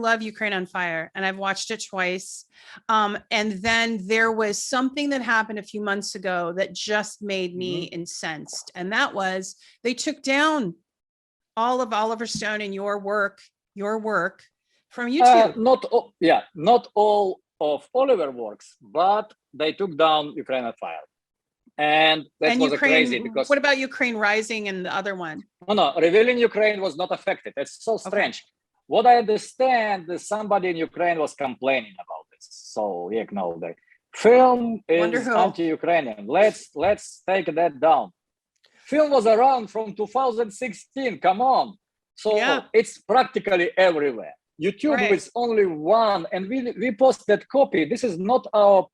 love Ukraine on Fire, and I've watched it twice. And then there was something that happened a few months ago that just made me incensed. And that was they took down all of Oliver Stone and your work from YouTube. Not all of Oliver works, but they took down Ukraine on Fire. And that was crazy because what about Ukraine Rising and the other one? No, Revealing Ukraine was not affected. It's so strange. Okay. What I understand is somebody in Ukraine was complaining about this. So you know the film is anti-Ukrainian. Let's take that down. Film was around from 2016. Come on. So it's practically everywhere. YouTube is only one, and we post that copy. This is not our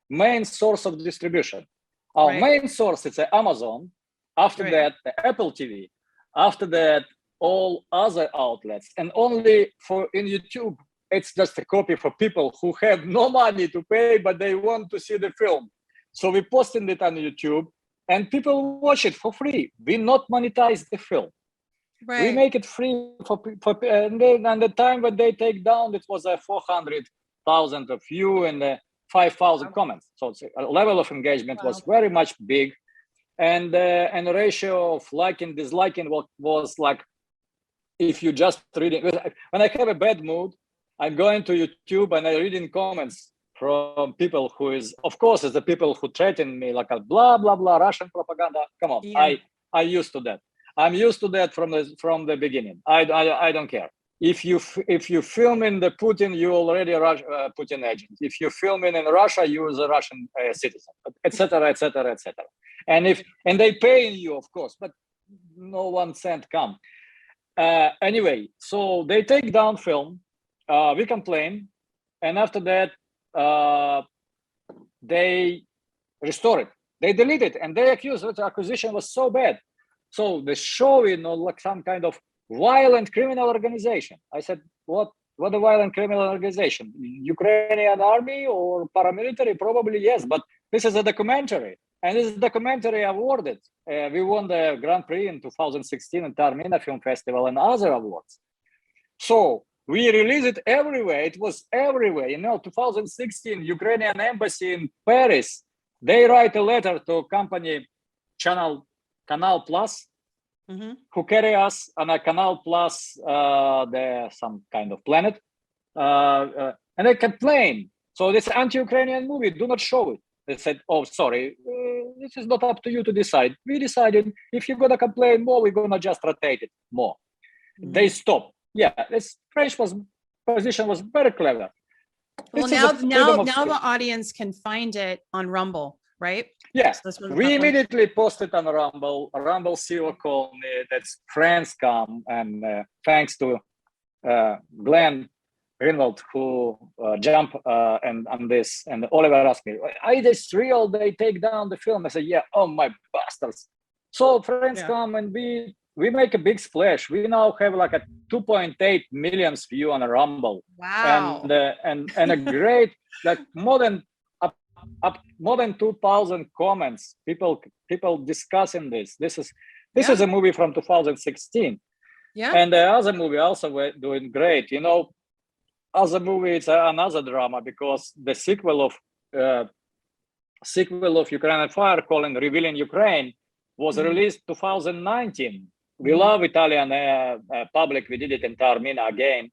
main source of distribution. Our main source is Amazon. After that, the Apple TV. After that, all other outlets. And only in YouTube, it's just a copy for people who have no money to pay, but they want to see the film. So we posted it on YouTube, and people watch it for free. We not monetize the film. We make it free for and then at the time when they take down, it was 400,000 of view and 5,000 comments. So a level of engagement was very much big, and the ratio of liking, disliking was like, if you just reading. When I have a bad mood, I'm going to YouTube and I'm reading comments from people who is, of course, is the people who threaten me like a blah blah blah Russian propaganda. Come on, I used to that. I'm used to that from the beginning. I don't care. If you film in the Putin, you already a Putin agent. If you film in Russia, you is a Russian citizen, etc., etc., etc. And they pay you, of course, but no 1 cent come. Anyway, so they take down film. We complain, and after that, they restore it. They delete it, and they accuse that the acquisition was so bad. So they show like some kind of violent criminal organization. I said, what a violent criminal organization? Ukrainian army or paramilitary? Probably yes, but this is a documentary, and this documentary awarded. We won the Grand Prix in 2016 in Taormina Film Festival and other awards. So we released it everywhere. It was everywhere. 2016, Ukrainian embassy in Paris, they write a letter to company Canal Plus, who carry us on a Canal Plus, some kind of planet, and they complain. So this anti-Ukrainian movie, do not show it. They said, oh, sorry, this is not up to you to decide. We decided if you're going to complain more, we're going to just rotate it more. They stop. Yeah, this French position was very clever. Well, now the audience can find it on Rumble, right? Yes, we immediately posted on Rumble. Rumble CEO called me. That's friends come, and thanks to Glenn Greenwald who jumped and on this. And Oliver asked me, "Is this real? They take down the film?" I said, "Yeah." Oh my bastards! So friends come, and we make a big splash. We now have like a 2.8 million view on a Rumble. Wow! And a great like more than 2,000 comments. People discussing this. This is a movie from 2016. Yeah. And the other movie also were doing great. Other movie it's another drama because the sequel of Ukraine on Fire, called Revealing Ukraine, was released 2019. We love Italian public. We did it in Taormina again.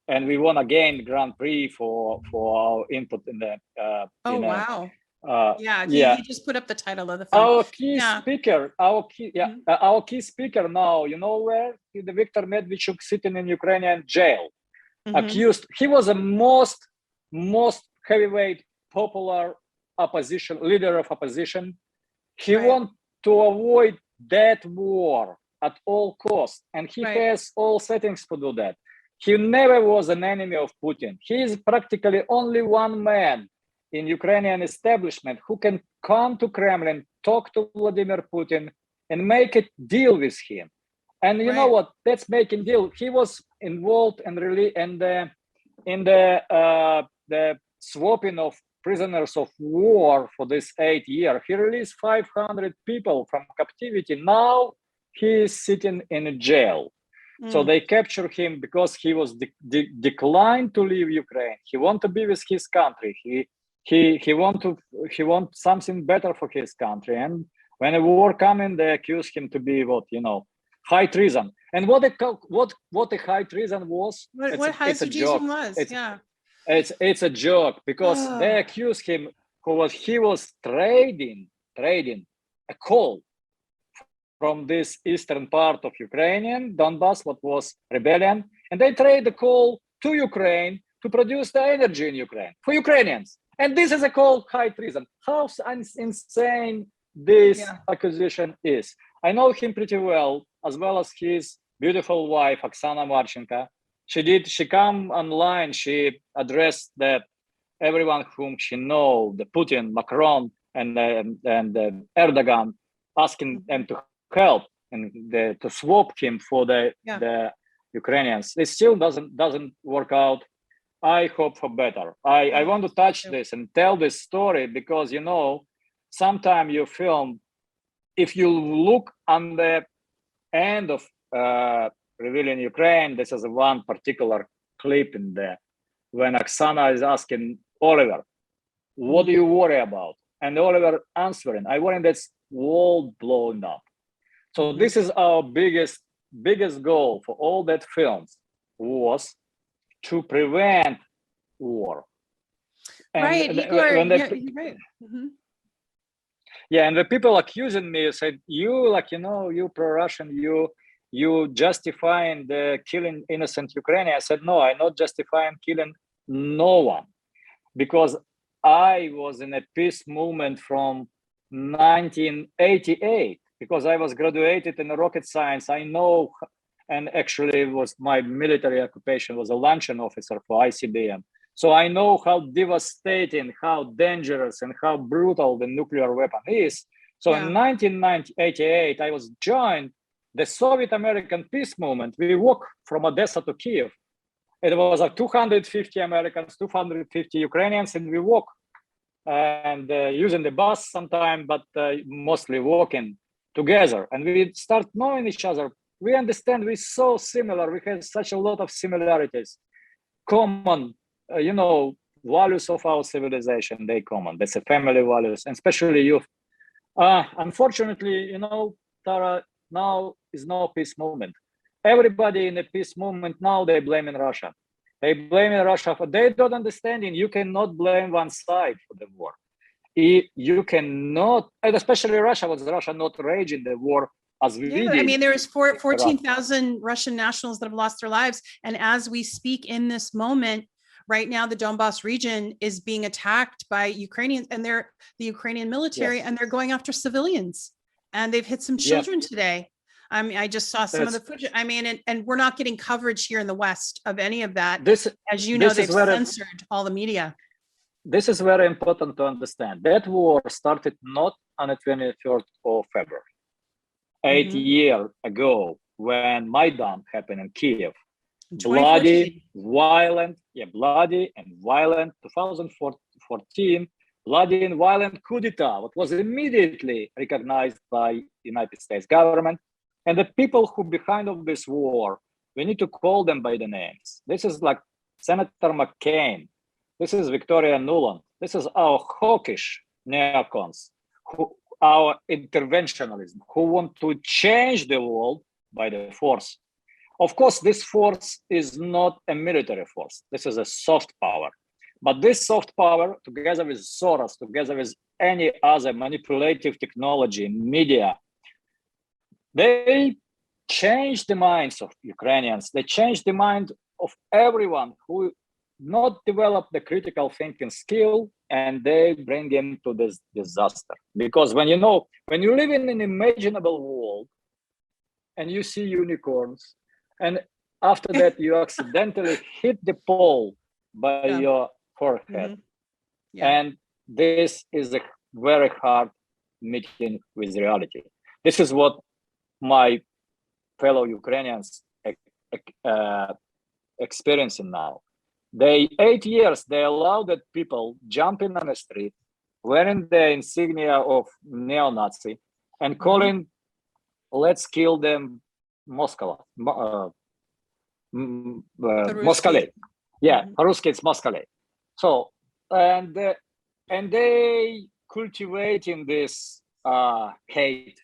And we won again Grand Prix for our input in the. Wow! He just put up the title of the film. Our key speaker now. You know where? The Viktor Medvedchuk sitting in Ukrainian jail, accused. He was the most heavyweight, popular leader of opposition. He wanted to avoid that war at all costs, and he has all settings to do that. He never was an enemy of Putin. He is practically only one man in Ukrainian establishment who can come to Kremlin, talk to Vladimir Putin, and make a deal with him. And you know what? That's making deal. He was involved in the swapping of prisoners of war for this 8 years. He released 500 people from captivity. Now he is sitting in a jail. So they captured him because he was declined to leave Ukraine. He want to be with his country. He want something better for his country. And when a war coming, they accuse him to be high treason. And what a high treason was? What high treason was? It's a joke because they accuse him he was trading a coal from this eastern part of Ukrainian Donbass, what was rebellion, and they trade the coal to Ukraine to produce the energy in Ukraine for Ukrainians. And this is a called high treason. How insane this accusation is. I know him pretty well as his beautiful wife, Oksana Marchenko. She come online, she addressed that everyone whom she know, the Putin, Macron, and Erdogan, asking them to help and to swap him for the Ukrainians. It still doesn't work out. I hope for better. I want to touch this and tell this story because sometimes you film, if you look on the end of revealing Ukraine, this is one particular clip in there when Oksana is asking Oliver, what do you worry about? And Oliver answering, I worry that's world blowing up. So this is our biggest goal for all that films was to prevent war. And right, Igor, you're right. Yeah, and the people accusing me said, you pro-Russian, you justifying the killing innocent Ukrainians. I said, no, I'm not justifying killing no one, because I was in a peace movement from 1988, because I was graduated in rocket science. I know, and actually was my military occupation was a luncheon officer for ICBM. So I know how devastating, how dangerous, and how brutal the nuclear weapon is. So in 1988, I was joined the Soviet-American peace movement. We walked from Odessa to Kiev. It was 250 Americans, 250 Ukrainians, and we walk and using the bus sometime, but mostly walking together. And we start knowing each other. We understand we're so similar. We have such a lot of similarities, common, values of our civilization. They common. That's a family values, and especially youth. Unfortunately, Tara, now is no peace movement. Everybody in the peace movement now, they blaming Russia. They blaming Russia for, they don't understand. You cannot blame one side for the war. You cannot, and especially Russia, was Russia not raging the war as we did? I mean, there is 14,000 Russian nationals that have lost their lives. And as we speak in this moment, right now, the Donbass region is being attacked by Ukrainians, and they're the Ukrainian military, and they're going after civilians. And they've hit some children today. I mean, I just saw some of the footage. I mean, and we're not getting coverage here in the West of any of that. As you know, they've censored all the media. This is very important to understand. That war started not on the 23rd of February, 8 years ago, when Maidan happened in Kiev. Bloody, violent, 2014, bloody and violent coup d'etat, what was immediately recognized by United States government. And the people who behind of this war, we need to call them by the names. This is like Senator McCain. This is Victoria Nuland. This is our hawkish neocons, our interventionalism, who want to change the world by the force. Of course, this force is not a military force. This is a soft power. But this soft power, together with Soros, together with any other manipulative technology, media, they change the minds of Ukrainians. They change the mind of everyone who not develop the critical thinking skill, and they bring him to this disaster. Because when you live in an imaginable world and you see unicorns, and after that you accidentally hit the pole by your forehead, and this is a very hard meeting with reality. This is what my fellow Ukrainians experiencing now. 8 years, they allow that people jumping on the street, wearing the insignia of neo-Nazi, and calling, let's kill them Moscow, Moskale. Yeah, по-русски it's Moskale. So, and they cultivating this hate.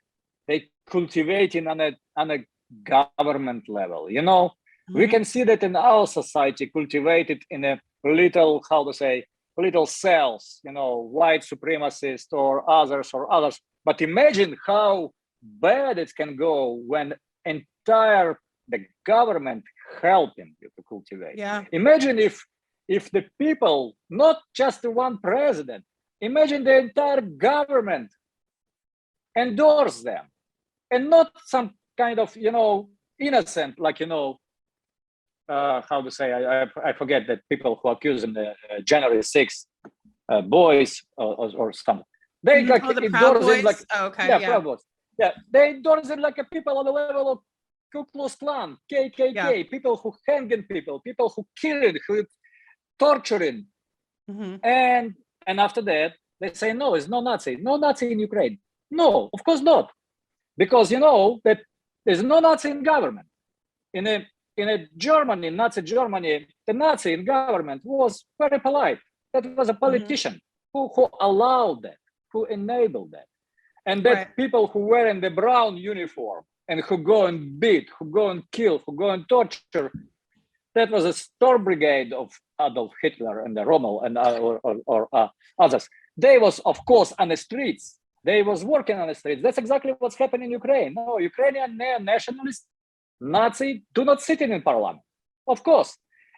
They cultivating on a government level. You know, we can see that in our society, cultivated in a little, how to say, little cells. You know, white supremacists or others. But imagine how bad it can go when the government helping you to cultivate. Yeah. Imagine if the people, not just the one president, imagine the entire government endorse them, and not some kind of, you know, innocent, like, you know, how to say, I forget that people who accuse them, the January 6th boys or something. They like the endorse it like, Proud Boys. Yeah, they endorse it like a people on the level of Ku Klux Klan, KKK, people who hanging people who killing, who torturing, and after that they say no, it's no Nazi in Ukraine. No, of course not, because you know that there's no Nazi in government. In a Germany, Nazi Germany, the Nazi in government was very polite. That was a politician who allowed that, who enabled that, and that people who were in the brown uniform and who go and beat, who go and kill, who go and torture. That was a storm brigade of Adolf Hitler and the Rommel and or others. They was, of course, on the streets. They was working on the streets. That's exactly what's happening in Ukraine. No, Ukrainian nationalists, Nazi, do not sit in parliament, of course.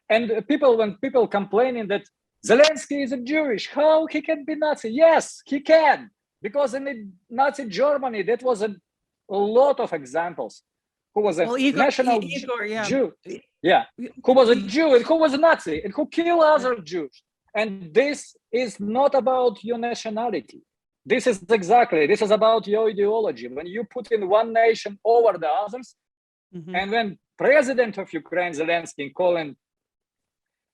And when people complaining that Zelensky is a Jewish, how he can be Nazi? Yes, he can, because in the Nazi Germany, that was a lot of examples. Who was a national Jew? Yeah, who was a Jew and who was a Nazi and who killed other Jews. And this is not about your nationality. This is about your ideology. When you put in one nation over the others, and when President of Ukraine, Zelensky, calling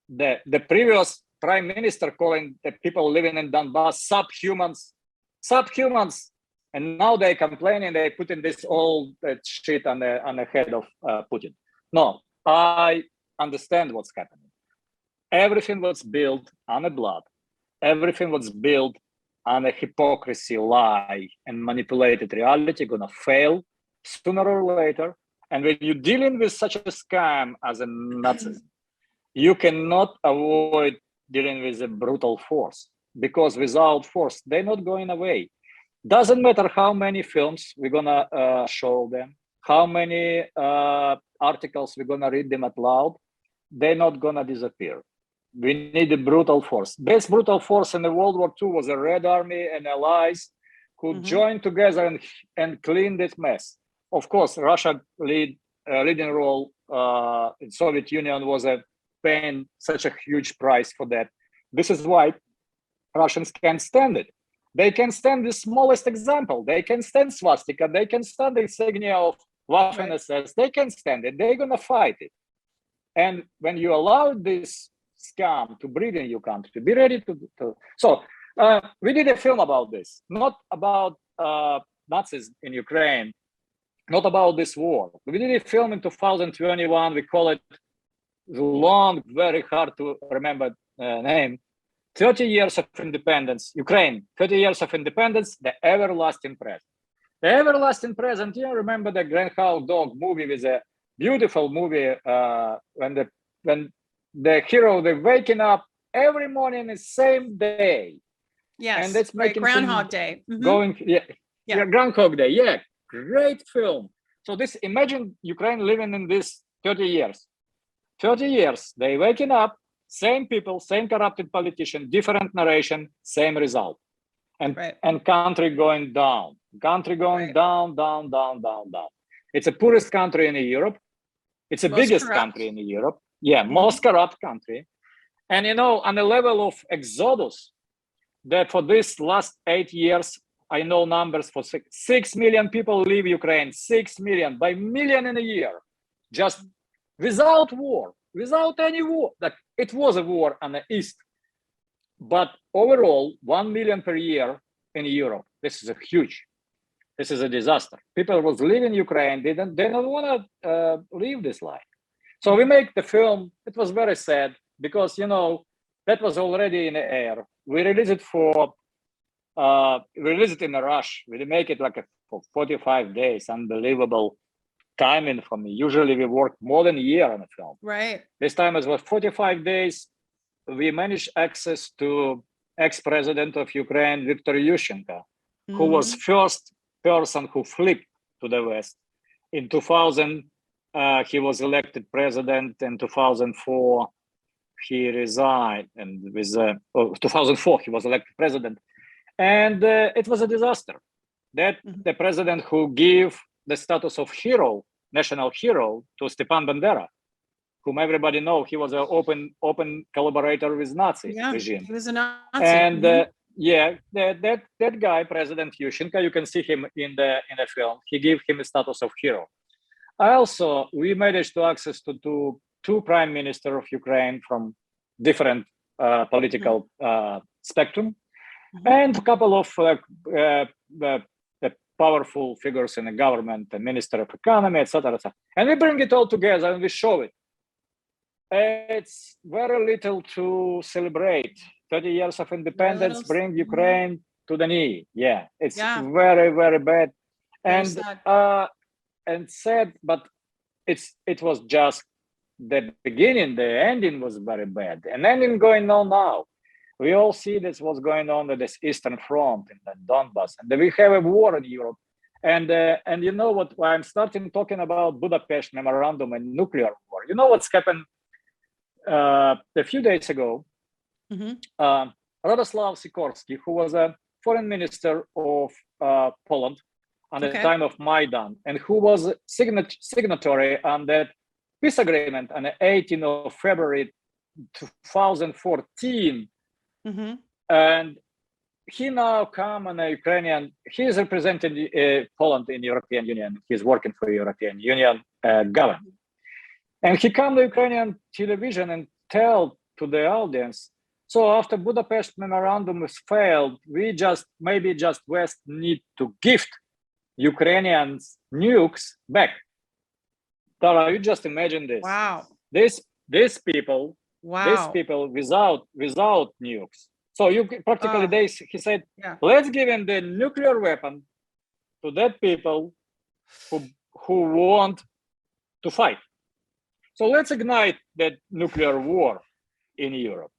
the previous prime minister, calling the people living in Donbass subhumans, and now they complaining, they put in this all that shit on the head of Putin. No, I understand what's happening. Everything was built on a blood. Everything was built on a hypocrisy, lie, and manipulated reality gonna fail sooner or later. And when you're dealing with such a scam as a Nazism, you cannot avoid dealing with a brutal force, because without force, they're not going away. Doesn't matter how many films we're gonna show them, how many articles we're gonna read them out loud, they're not gonna disappear. We need a brutal force. Best brutal force in the World War II was a Red Army and allies who joined together and cleaned this mess. Of course, Russia leading role in Soviet Union was paying such a huge price for that. This is why Russians can't stand it. They can stand the smallest example. They can stand swastika. They can stand the insignia of Waffen SS. They can stand it. They're gonna fight it. And when you allow this scam to breed in your country, be ready to. So we did a film about this, not about Nazis in Ukraine, not about this war. We did a film in 2021. We call it long, very hard to remember name. 30 years of independence, Ukraine, 30 years of independence, the everlasting present. The everlasting present, you remember the Groundhog movie with a beautiful movie when the hero, they're waking up every morning the same day. Yes, and that's making Groundhog Day. Going, Groundhog Day, yeah, great film. So this, imagine Ukraine living in this 30 years. 30 years, they waking up, same people, same corrupted politician, different narration, same result. And country going down. Country going down. It's the poorest country in Europe. It's the biggest country in Europe. Yeah, most corrupt country. And you know, on the level of exodus, that for this last 8 years, I know numbers for 6 million people leave Ukraine, 6 million, by million in a year, just without war, without any war. Like, it was a war on the East, but overall, 1 million per year in Europe. This is a huge, this is a disaster. People was leaving Ukraine, they don't want to live this life. So we make the film. It was very sad because, you know, that was already in the air. We released it in a rush. We make it like for 45 days. Unbelievable timing for me. Usually we work more than a year on a film. Right. This time it was 45 days. We managed access to ex-president of Ukraine, Viktor Yushchenko, who was first person who flipped to the West. In 2000, he was elected president. In 2004, he resigned, and with 2004 he was elected president, and it was a disaster. That the president who gave the status of hero, national hero, to Stepan Bandera, whom everybody know, he was an open collaborator with Nazi regime. He was a Nazi. And that guy, President Yushchenko, you can see him in the film. He gave him a status of hero. We managed to access to two prime ministers of Ukraine from different political spectrum, and a couple of powerful figures in the government, the Minister of Economy, etc., etc. And we bring it all together and we show it. It's very little to celebrate. 30 years of independence bring Ukraine to the knee. Yeah, it's very, very bad. And sad, but it was just the beginning. The ending was very bad. And ending going on now. We all see this what's going on with this Eastern Front in the Donbass, and we have a war in Europe. And you know what? I'm starting talking about Budapest Memorandum and nuclear war. You know what's happened a few days ago? Radoslav Sikorski, who was a foreign minister of Poland at the time of Maidan, and who was signatory on that peace agreement on the 18th of February 2014. And he now come on a Ukrainian, he is representing Poland in European Union. He's working for European Union government. And he come to Ukrainian television and tell to the audience, so after Budapest Memorandum was failed, we maybe West need to gift Ukrainians nukes back. Tara, you just imagine this. Wow. These people without nukes. So you practically he said, let's give him the nuclear weapon to that people who want to fight. So let's ignite that nuclear war in Europe.